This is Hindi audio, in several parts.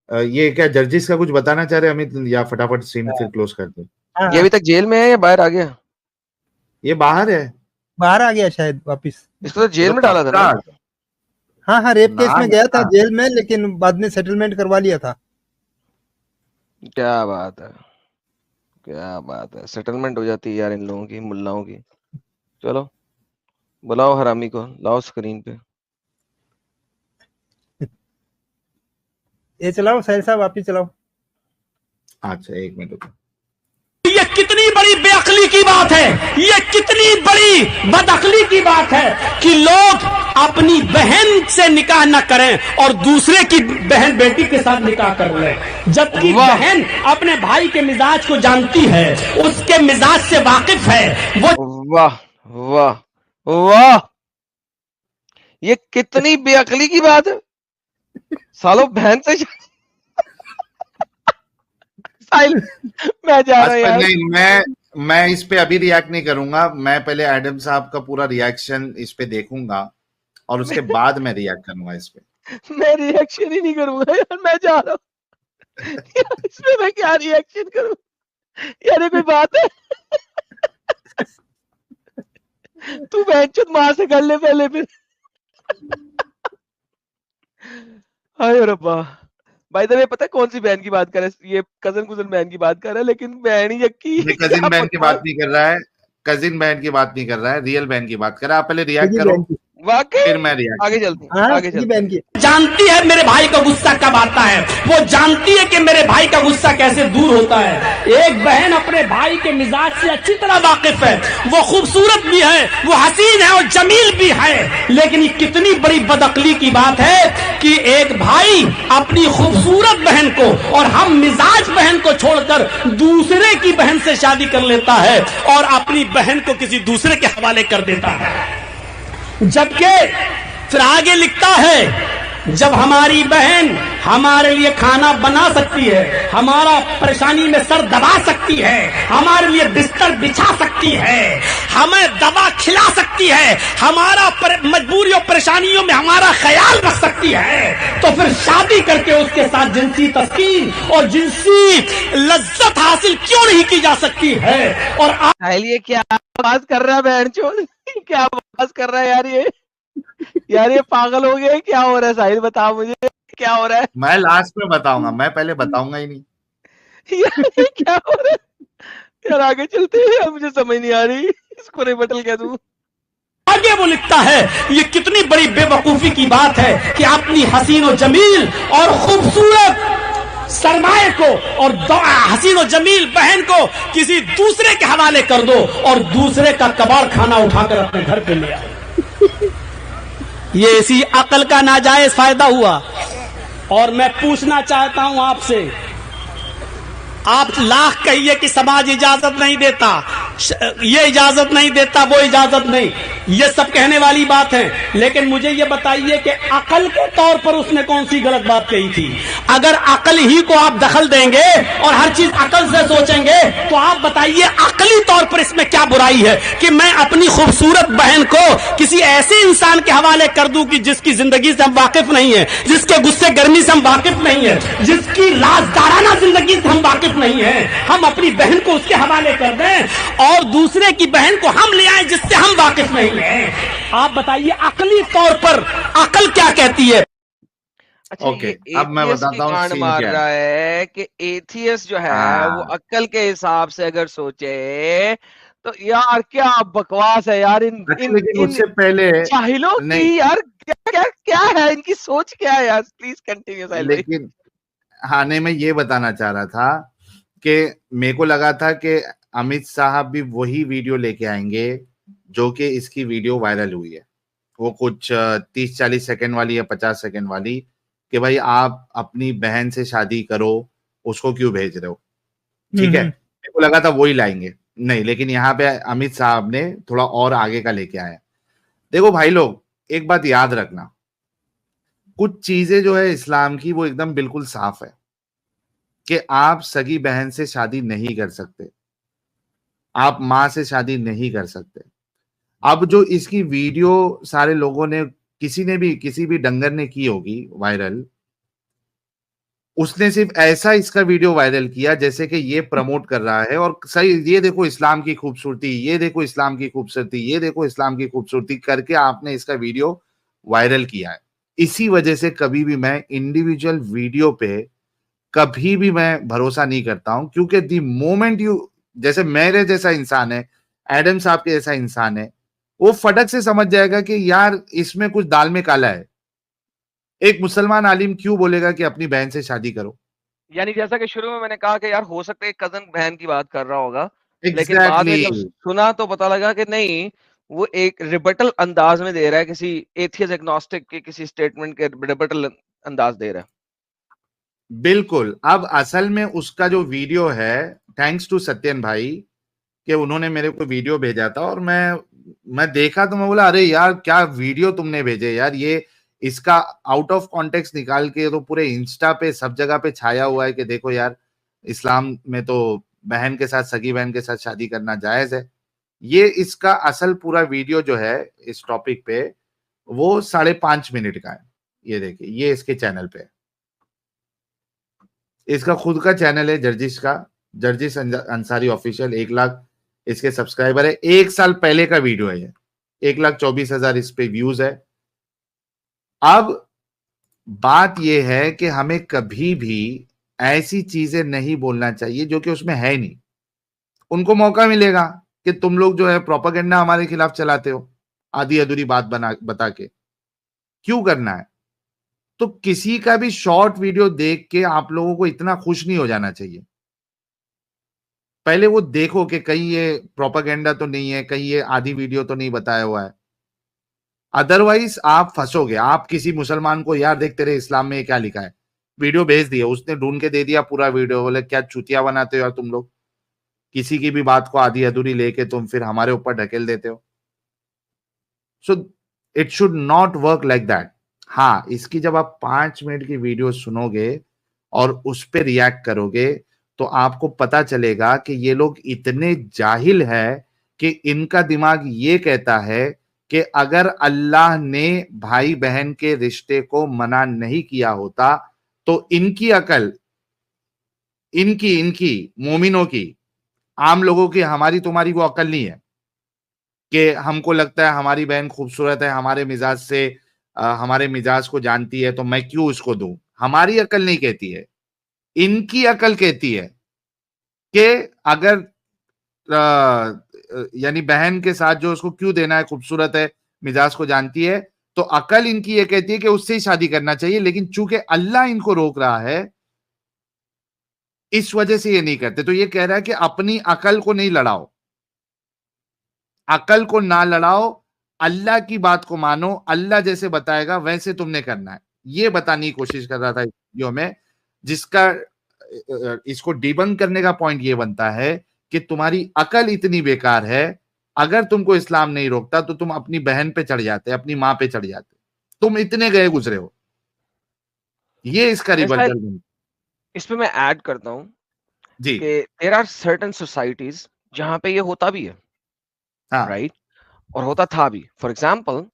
ये क्या जर्जिस का कुछ बताना चाह रहे अमित, या फटाफट स्ट्रीम फिर क्लोज करते? ये अभी तक जेल में है या बाहर आ गया? ये बाहर है, बाहर आ गया शायद वापिस। इसको तो जेल में डाला था ना? हाँ हाँ, रेप केस में गया था ना। जेल में, लेकिन बाद में सेटलमेंट करवा लिया था। क्या बात है, क्या बात है, सेटलमेंट हो जाती है यार इन लोगों की, मुल्लाओं की। चलो बुलाओ हरामी को, लाओ स्क्रीन पे। ये चलाओ साहिल साहब, वापिस चलाओ। अच्छा एक मिनट। ये कितनी बड़ी बेअक्ली की बात है, ये कितनी बड़ी बदअक्ली की बात है कि लोग अपनी बहन से निकाह न करें और दूसरे की बहन बेटी के साथ निकाह कर लें, जबकि बहन अपने भाई के मिजाज को जानती है, उसके मिजाज से वाकिफ है वो। वाह वाह वाह, ये कितनी बेअक्ली की बात है। सालों बहन से साहिल, मैं जा रहा हूं यार। नहीं, मैं इस पे अभी रिएक्ट नहीं करूंगा, मैं पहले एडम साहब का पूरा रिएक्शन इस पे देखूंगा और उसके बाद मैं रिएक्ट करूंगा इस पे। मैं रिएक्शन ही नहीं करूंगा यार, मैं जा रहा हूँ। इसमें मैं क्या रिएक्शन करूं यार, ये कोई बात है? तू बहनचोद मां से कर ले पहले, फिर। हाय रब्बा। भाई द वे, पता है कौन सी बहन की बात कर रहा है? ये कजन कुजन बहन की बात कर रहा है, लेकिन बहन ही यक्की। कजिन बहन की बात नहीं कर रहा है, कजिन बहन की बात नहीं कर रहा है, रियल बहन की बात कर रहा है। आप पहले रिएक्ट करो, फिर मैं रिएक्ट। आगे चलते हैं, आगे चलते हैं। जानती है मेरे भाई का गुस्सा कब आता है, वो जानती है कि मेरे भाई का गुस्सा कैसे दूर होता है। एक बहन अपने भाई के मिजाज से अच्छी तरह वाकिफ है, वो खूबसूरत भी है, वो हसीन है और जमील भी है, लेकिन ये कितनी बड़ी बदअक्ली की बात है कि एक भाई अपनी खूबसूरत बहन को और हम मिजाज बहन को छोड़कर दूसरे की बहन से शादी कर लेता है और अपनी बहन को किसी दूसरे के हवाले कर देता है। जबकि फिर आगे लिखता है, जब हमारी बहन हमारे लिए खाना बना सकती है, हमारा परेशानी में सर दबा सकती है, हमारे लिए बिस्तर बिछा सकती है, हमें दवा खिला सकती है, हमारा मजबूरियों परेशानियों में हमारा ख्याल रख सकती है, तो फिर शादी करके उसके साथ जिनसी तस्कीन और जिनसी लज्जत हासिल क्यों नहीं की जा सकती है? और ये क्या बात कर रहा है बहनचोद, क्या बात कर रहा है यार ये पागल हो गया, क्या हो रहा है? साहिल बता मुझे, क्या हो रहा है? मैं लास्ट में बताऊंगा, मैं पहले बताऊंगा ही नहीं। यार क्या हो रहा है यार? आगे चलते हैं यार, मुझे समझ नहीं आ रही, इसको रिबटल कह दूं। आगे वो लिखता है, ये कितनी बड़ी बेवकूफी की बात है कि अपनी हसीन और जमील और खूबसूरत सरमाए को और हसीन और जमील बहन को किसी दूसरे के हवाले कर दो और दूसरे का कबाड़ खाना उठाकर अपने घर पे ले आओ। ये इसी अकल का नाजायज फायदा हुआ। और मैं पूछना चाहता हूं आपसे, आप लाख कहिए कि समाज इजाजत नहीं देता, ये इजाजत नहीं देता, वो इजाजत नहीं, ये सब कहने वाली बात है, लेकिन मुझे ये बताइए कि अकल के तौर पर उसने कौन सी गलत बात कही थी? अगर अकल ही को आप दखल देंगे और हर चीज अकल से सोचेंगे, तो आप बताइए अकली तौर पर इसमें क्या बुराई है कि मैं अपनी खूबसूरत बहन को किसी ऐसे इंसान के हवाले कर दूं कि जिसकी जिंदगी से हम वाकिफ नहीं है, जिसके गुस्से गर्मी से हम वाकिफ नहीं है, जिसकी राजदाराना जिंदगी से हम वाकिफ नहीं है, हम अपनी बहन को उसके हवाले कर दें और दूसरे की बहन को हम ले आए जिससे हम वाकिफ नहीं है? आप बताइए अकली तौर पर अकल क्या कहती है? अच्छा, ओके, अब मैं बताता हूँ सीन मार क्या रहा है कि एथियस्ट जो है वो अकल के हिसाब से अगर सोचे तो यार क्या बकवास है यार। लेकिन उससे पहले जाहिलों की यार क्या है, इनकी सोच क्या है यार? Please continue. लेकिन हाँ, नहीं, मैं ये बताना चाह रहा था कि मेरे को लगा था कि अमित साहब भी वही वीडियो लेके आएंगे जो कि इसकी वीडियो वायरल हुई है, वो कुछ 30-40 सेकंड वाली या 50 सेकंड वाली, कि भाई आप अपनी बहन से शादी करो, उसको क्यों भेज रहे हो? ठीक है, मेरे को लगा था वही लाएंगे, नहीं, लेकिन यहाँ पे अमित साहब ने थोड़ा और आगे का लेके आया। देखो भाई लोग, एक बात याद रखना, कुछ चीजें जो है इस्लाम की वो एकदम बिल्कुल साफ है कि आप सगी बहन से शादी नहीं कर सकते, आप मां से शादी नहीं कर सकते। अब जो इसकी वीडियो सारे लोगों ने, किसी भी डंगर ने की होगी वायरल, उसने सिर्फ ऐसा इसका वीडियो वायरल किया जैसे कि ये प्रमोट कर रहा है और सही, ये देखो इस्लाम की खूबसूरती, ये देखो इस्लाम की खूबसूरती, ये देखो इस्लाम की खूबसूरती करके आपने इसका वीडियो वायरल किया है। इसी वजह से कभी भी मैं इंडिविजुअल वीडियो पे कभी भी मैं भरोसा नहीं करता हूं, क्योंकि दी मोमेंट यू, जैसे मेरे जैसा इंसान है, एडम साहब के जैसा इंसान है, वो फटक से समझ जाएगा कि यार इसमें कुछ दाल में काला है। एक मुसलमान आलिम क्यों बोलेगा कि अपनी बहन से शादी करो? यानी जैसा कि शुरू में मैंने कहा कि यार हो सकता है एक कज़न बहन की बात कर रहा होगा, लेकिन बाद में एग्जैक्टली जब सुना तो पता लगा कि नहीं, वो एक रिबटल अंदाज में दे रहा है, किसी एथियस्ट एग्नोस्टिक के किसी स्टेटमेंट के रिबटल अंदाज दे रहा है। बिल्कुल। अब असल में उसका जो वीडियो है, थैंक्स टू सत्यन भाई कि उन्होंने मेरे को वीडियो भेजा था और मैं देखा तो मैं बोला अरे यार क्या वीडियो तुमने भेजे यार, ये इसका आउट ऑफ कॉन्टेक्स्ट निकाल के तो पूरे इंस्टा पे सब जगह पे छाया हुआ है कि देखो यार इस्लाम में तो बहन के साथ, सगी बहन के साथ शादी करना जायज है। ये इसका असल पूरा वीडियो जो है इस टॉपिक पे, वो 5.5 मिनट का है। ये देखिए, ये इसके चैनल पे है। इसका खुद का चैनल है जर्जिश का, जर्जिश अंसारी ऑफिशियल। 1 लाख इसके सब्सक्राइबर है। 1 साल पहले का वीडियो है ये। 1,24,000 इस पे व्यूज है। अब बात यह है कि हमें कभी भी ऐसी चीजें नहीं बोलना चाहिए जो कि उसमें है नहीं। उनको मौका मिलेगा कि तुम लोग जो है प्रोपेगेंडा हमारे खिलाफ चलाते हो, आधी अधूरी बात बता के। क्यों करना है? तो किसी का भी शॉर्ट वीडियो देख के आप लोगों को इतना खुश नहीं हो जाना चाहिए। पहले वो देखो कि कहीं ये प्रोपेगेंडा तो नहीं है, कहीं ये आधी वीडियो तो नहीं बताया हुआ है। अदरवाइज आप फंसोगे। आप किसी मुसलमान को यार देख तेरे इस्लाम में ये क्या लिखा है, वीडियो भेज दिया, उसने ढूंढ के दे दिया पूरा वीडियो, बोले क्या चुतिया बनाते हो यार तुम लोग, किसी की भी बात को आधी अधूरी लेके तुम फिर हमारे ऊपर ढकेल देते हो। So it should not work like that. हाँ, इसकी जब आप 5 मिनट की वीडियो सुनोगे और उस पर रिएक्ट करोगे तो आपको पता चलेगा कि ये लोग इतने जाहिल है कि इनका दिमाग ये कहता है कि अगर अल्लाह ने भाई बहन के रिश्ते को मना नहीं किया होता तो इनकी अकल, इनकी इनकी मोमिनों की, आम लोगों की, हमारी तुम्हारी वो अकल नहीं है कि हमको लगता है हमारी बहन खूबसूरत है, हमारे मिजाज से हमारे मिजाज को जानती है तो मैं क्यों उसको दूं। हमारी अकल नहीं कहती है, इनकी अकल कहती है कि अगर यानी बहन के साथ जो उसको क्यों देना है, खूबसूरत है, मिजाज को जानती है, तो अकल इनकी ये कहती है कि उससे ही शादी करना चाहिए। लेकिन चूंकि अल्लाह इनको रोक रहा है इस वजह से ये नहीं करते। तो ये कह रहा है कि अपनी अकल को नहीं लड़ाओ, अकल को ना लड़ाओ, अल्लाह की बात को मानो, अल्लाह जैसे बताएगा वैसे तुमने करना है। ये बताने की कोशिश कर रहा था इस वीडियो में, जिसका इसको डिबंक करने का पॉइंट ये बनता है कि तुम्हारी अकल इतनी बेकार है, अगर तुमको इस्लाम नहीं रोकता तो तुम अपनी बहन पे चढ़ जाते, अपनी मां पे चढ़ जाते। तुम इतने गए गुजरे हो। ये इसका साहिल, रिबर्टल। इसमें मैं ऐड करता हूँ जी। कि देयर आर सर्टेन सोसाइटीज जहां पे ये होता भी है, हाँ। राइट, और होता था भी। फॉर एग्जाम्पल,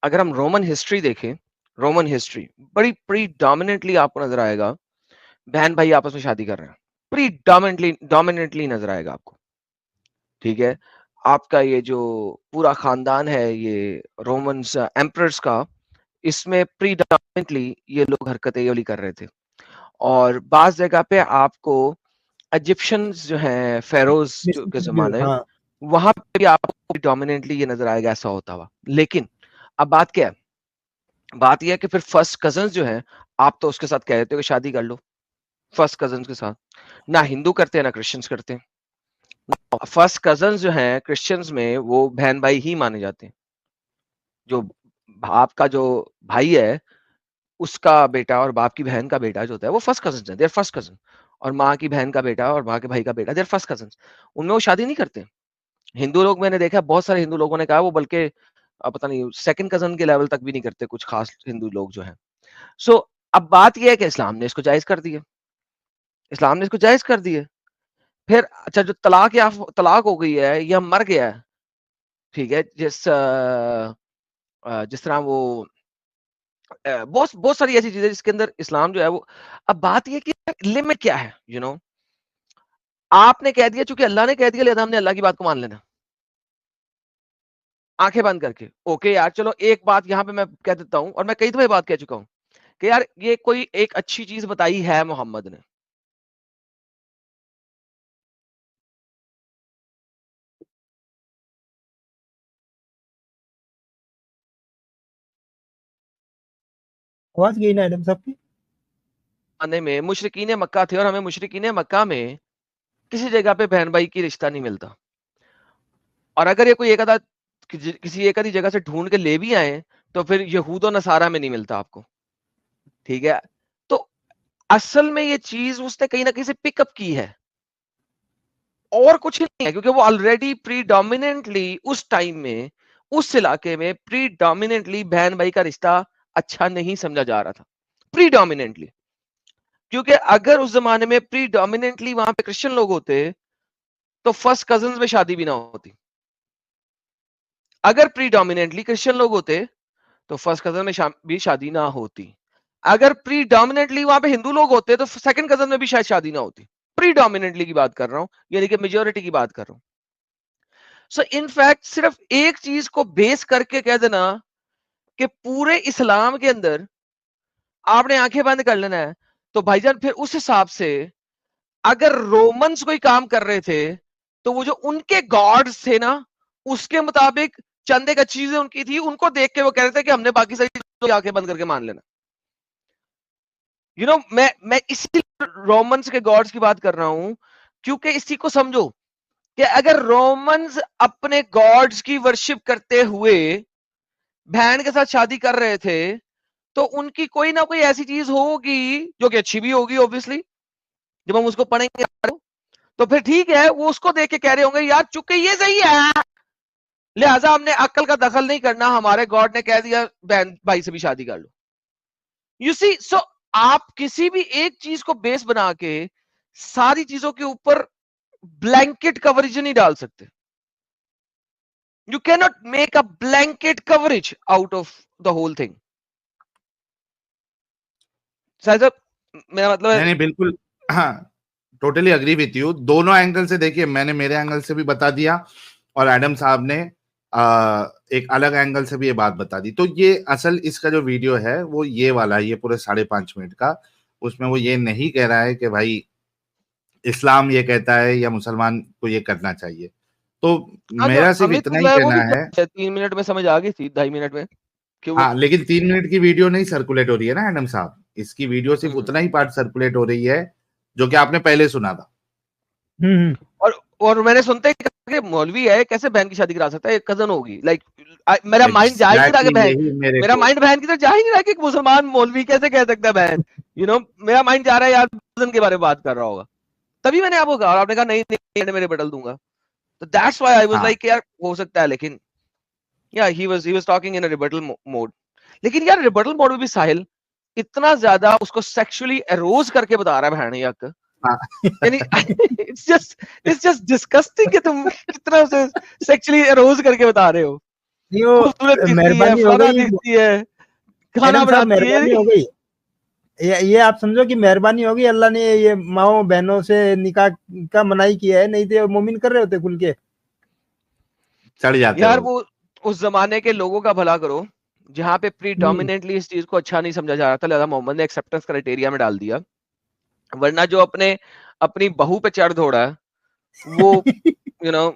अगर हम रोमन हिस्ट्री देखें, रोमन हिस्ट्री बड़ी प्रीडोमिनेंटली आपको नजर आएगा बहन भाई आपस में शादी कर रहे हैं, प्रीडोमिनेंटली डोमिनेंटली नजर आएगा आपको। ठीक है, आपका ये जो पूरा खानदान है ये रोमन्स एम्परर्स का, इसमें प्रीडोमिनेंटली ये लोग हरकतें ये वाली कर रहे थे। और बाज जगह पे आपको इजिप्शियंस जो हैं, फेरोज के जमाने, हाँ, वहां पे भी आपको डोमिनेंटली ये नजर आएगा ऐसा होता हुआ। लेकिन अब बात क्या है, बात यह है कि फिर फर्स्ट कजन्स जो है, आप तो उसके साथ कह देते हो कि शादी कर लो, फर्स्ट कजन्स के साथ। ना हिंदू करते हैं ना क्रिश्चियंस करते हैं। फर्स्ट कजन्स जो हैं क्रिश्चियंस में वो बहन भाई ही माने जाते हैं। जो बाप का जो भाई है उसका बेटा और बाप की बहन का बेटा जो होता है वो फर्स्ट कजन है, देयर फर्स्ट कजन। और माँ की बहन का बेटा और माँ के भाई का बेटा, देयर फर्स्ट कजन। उनमें वो शादी नहीं करते। हिंदू लोग, मैंने देखा बहुत सारे हिंदू लोगों ने कहा वो बल्कि पता नहीं सेकंड कजन के लेवल तक भी नहीं करते, कुछ खास हिंदू लोग जो हैं। सो अब बात यह है कि इस्लाम ने इसको जायज कर दिया, इस्लाम ने इसको जायज कर दिया। फिर अच्छा, जो तलाक या तलाक हो गई है या मर गया है, ठीक है, जिस तरह वो बहुत बहुत सारी ऐसी चीजें जिसके अंदर इस्लाम जो है वो, अब बात ये कि लिमिट क्या है, यू नो, आपने कह दिया, चूंकि अल्लाह ने कह दिया, लिहाजा हमने अल्लाह की बात को मान लेना आंखें बंद करके। ओके यार, चलो एक बात यहाँ पे मैं कह देता हूँ, और मैं कई दफा बात कह चुका हूँ कि यार ये कोई एक अच्छी चीज बताई है मोहम्मद ने, आवाज गई ना एडम साहब की? आने में मुशरिकीन मक्का थे, और हमें मुशरिकीन मक्का में किसी जगह पे बहन भाई की रिश्ता नहीं मिलता, और अगर ये कोई एक आधा किसी एक आधी जगह से ढूंढ के ले भी आए तो फिर यहूद और नसारा में नहीं मिलता आपको, ठीक है? तो असल में ये चीज उसने कहीं ना कहीं से पिकअप की है, और कुछ नहीं है, क्योंकि वो ऑलरेडी प्रीडोमिनेंटली उस टाइम में उस इलाके में प्रीडोमिनेंटली बहन भाई का रिश्ता अच्छा नहीं समझा जा रहा था, प्रीडोमिनेंटली। क्योंकि अगर उस जमाने में प्रीडोमिनेंटली वहां पे क्रिश्चियन लोग होते तो फर्स्ट कजन्स में शादी भी ना होती। अगर प्रीडोमिनेंटली क्रिश्चियन लोग होते तो फर्स्ट कजन में भी शादी ना होती। अगर प्रीडोमिनेंटली वहां पे हिंदू लोग होते तो सेकंड कजन में भी शायद शादी ना होती। प्रीडोमिनेंटली की बात कर रहा हूं, यानी कि मेजोरिटी की बात कर रहा हूं। सो इनफैक्ट सिर्फ एक चीज को बेस करके कह देना कि पूरे इस्लाम के अंदर आपने आंखें बंद कर लेना है, तो भाईजान फिर उस हिसाब से अगर रोमन्स कोई काम कर रहे थे तो वो जो उनके गॉड्स थे ना, उसके मुताबिक चंद एक अच्छी चीजें उनकी थी, उनको देख के वो कह रहे थे कि हमने बाकी सारी चीजों की आंखें बंद करके मान लेना। यू नो, मैं इसी रोमन्स के गॉड्स की बात कर रहा हूं, क्योंकि इसी को समझो कि अगर रोमन्स अपने गॉड्स की वर्शिप करते हुए बहन के साथ शादी कर रहे थे तो उनकी कोई ना कोई ऐसी चीज होगी जो कि अच्छी भी होगी ऑब्वियसली, जब हम उसको पढ़ेंगे तो फिर ठीक है, वो उसको देख के कह रहे होंगे यार चूंकि ये सही है लिहाजा हमने अक्ल का दखल नहीं करना, हमारे गॉड ने कह दिया बहन भाई से भी शादी कर लो। यू सी, सो आप किसी भी एक चीज को बेस बना के सारी चीजों के ऊपर ब्लैंकेट कवरेज नहीं डाल सकते। You can not make a blanket coverage out of the whole thing. साहब मेरा मतलब नहीं है, नहीं बिल्कुल, हाँ, टोटली अग्री विथ यू। दोनों एंगल से देखिए, मैंने मेरे एंगल से भी बता दिया और एडम साहब ने एक अलग एंगल से भी ये बात बता दी। तो ये असल इसका जो वीडियो है वो ये वाला, ये पूरे 5.5 मिनट का, उसमें वो ये नहीं कह रहा है कि भाई इस्लाम ये कहता है या मुसलमान को ये करना चाहिए। तो हाँ जो मेरा सिर्फ अमित इतना ही बोला है वो कहना भी है। 3 मिनट में समझ आ गई थी, 2.5 मिनट में कि वो हाँ, लेकिन 3 मिनट की वीडियो नहीं सर्कुलेट हो रही है ना एडम साहब, इसकी वीडियो सिर्फ उतना ही पार्ट सर्कुलेट हो रही है जो कि आपने पहले सुना था। और मैंने सुनते ही कहा कि मौलवी है कैसे बहन की शादी करा सकता है, एक कजन होगी, लाइक मेरा माइंड जा ही नहीं रहा कि एग्जैक्टली बहन, यही मेरे मेरा को, माइंड बहन की तरफ जा ही नहीं रहा कि एक मुसलमान मौलवी कैसे कह सकता है बहन, यू नो, मेरा माइंड जा रहा है यार कजन के बारे में बात कर रहा होगा। तभी मैंने आपको कहा और आपने कहा नहीं नहीं मेरे बदल दूंगा, तो दैट्स व्हाई आई वाज हाँ लाइक यार हो सकता है, लेकिन या he was talking in a rebuttal mode. लेकिन यार रिबटल मोड में भी साहिल इतना ज्यादा उसको सेक्सुअली एरोज करके बता रहा है बहन यक, हाँ यानी इट्स जस्ट डिस्गस्टिंग कि तुम कितना उसे सेक्सुअली एरोज करके बता रहे हो। नहीं वो खूबसूरत दिखती है, मेहरबानी हो फलाना गई दिखती है, खाना एडम साहब, बनाती है। मेहरबानी हो गई। ये आप समझो कि मेहरबानी होगी, अल्लाह ने ये माओ बहनों से निकाह का मनाही किया है, नहीं तो मोमिन कर रहे होते खुल के। चढ़ जाते यार रोज। वो उस जमाने के लोगों का भला करो जहां पे हम्म। प्रीडोमिनेंटली इस चीज को अच्छा नहीं समझा जा रहा था, लिहाजा मोहम्मद ने एक्सेप्टेंस क्राइटेरिया में डाल दिया। वरना जो अपनी बहू पे चढ़ दौड़ा है वो, यू नो,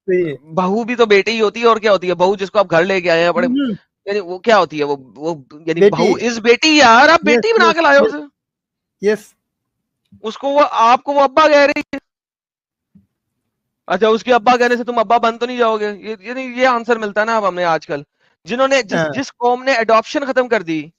सही है। बहू भी तो बेटी ही होती है, और क्या होती है बहू जिसको आप घर लेके आए हैं बड़े, हम्म, यानी वो क्या होती है वो यानी बेटी। बहू इज बेटी, यार आप यस बेटी बना यस के लाए हो यस उसे, यस। उसको वो आपको वो अब्बा कह रही है। अच्छा, उसके अब्बा कहने से तुम अब्बा बन तो नहीं जाओगे, ये आंसर मिलता है ना अब हमें आजकल, जिन्होंने हाँ, जिस कौम ने एडॉप्शन खत्म कर दी,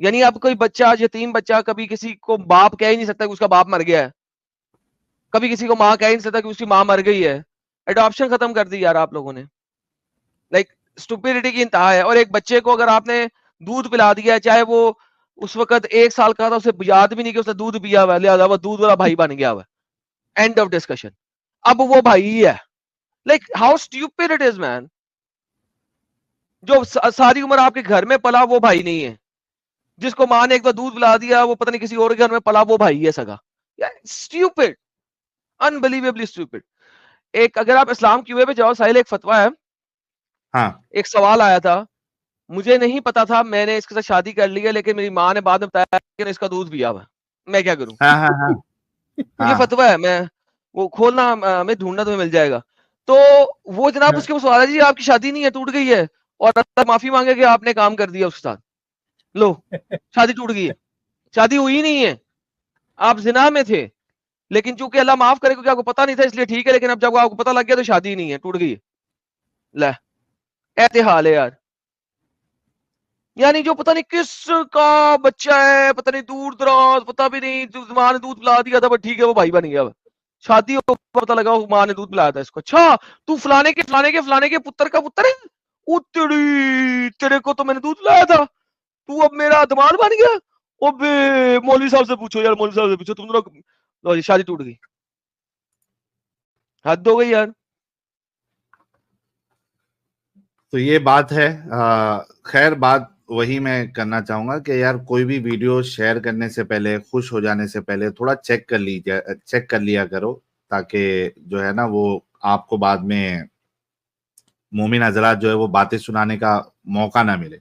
यानी अब कोई बच्चा यतीम बच्चा कभी किसी को बाप कह ही नहीं सकता कि उसका बाप मर गया है, कभी किसी को माँ कह ही नहीं सकता कि उसकी माँ मर गई है। एडॉप्शन खत्म कर दी यार आप लोगों ने, लाइक स्टुपिडिटी की इंतहा है। और एक बच्चे को अगर आपने दूध पिला दिया है, चाहे वो उस वक्त 1 साल का था, उसे याद भी नहीं कि उसने दूध पिया हुआ है, लिहाजा वो दूध वाला भाई बन गया हुआ है, एंड ऑफ डिस्कशन। अब वो भाई ही है, like how stupid it is man. जो सारी उम्र आपके घर में पला वो भाई नहीं है, जिसको माँ ने एक बार दूध पिला दिया, वो पता नहीं किसी और के घर में पला, वो भाई है सगा। Stupid, unbelievably stupid. एक अगर आप इस्लाम क्यूए पे जाओ साहिल, एक फतवा है। हाँ, एक सवाल आया था, मुझे नहीं पता था, मैंने इसके साथ शादी कर ली है, लेकिन मेरी माँ ने बाद में बताया कि इसका दूध पिया हुआ, मैं क्या करूं? हाँ, हाँ, हाँ, ये हाँ, फतवा है, मैं वो खोलना, हमें ढूंढना तुम्हें मिल जाएगा। तो वो जनाब हाँ। उसके वो सवाल है, जी आपकी शादी नहीं है, टूट गई है, और अल्लाह माफी मांगे कि आपने काम कर दिया उसके साथ। लो, शादी टूट गई है, शादी हुई नहीं है, आप जिना में थे, लेकिन चूंकि अल्लाह माफ करे क्योंकि आपको पता नहीं था इसलिए ठीक है, लेकिन अब जब आपको पता लग गया तो शादी ही नहीं है, टूट गई है। ले, ऐसे हाल है यार। यानी जो पता नहीं किसका बच्चा है, पता नहीं दूर दराज, पता भी नहीं, माँ ने दूध पिला दिया था, बट ठीक है वो भाई बन गया, शादी हो पता लगा माँ ने दूध पिलाया था इसको। अच्छा, तू फलाने के फलाने के फलाने के पुत्र का पुत्र है, उतरी तेरे को तो मैंने दूध पिलाया था, तू अब मेरा दामाद बन गया। ओबे मौलवी साहब से पूछो यार, मौलवी साहब से पूछो, तुम दोनों, लो जी शादी टूट गई, हद हो गई यार। तो ये बात है। खैर, बात वही मैं करना चाहूंगा कि यार कोई भी वीडियो शेयर करने से पहले, खुश हो जाने से पहले थोड़ा चेक कर लिया करो, ताकि जो है ना वो आपको बाद में मोमिन हजरात जो है वो बातें सुनाने का मौका ना मिले।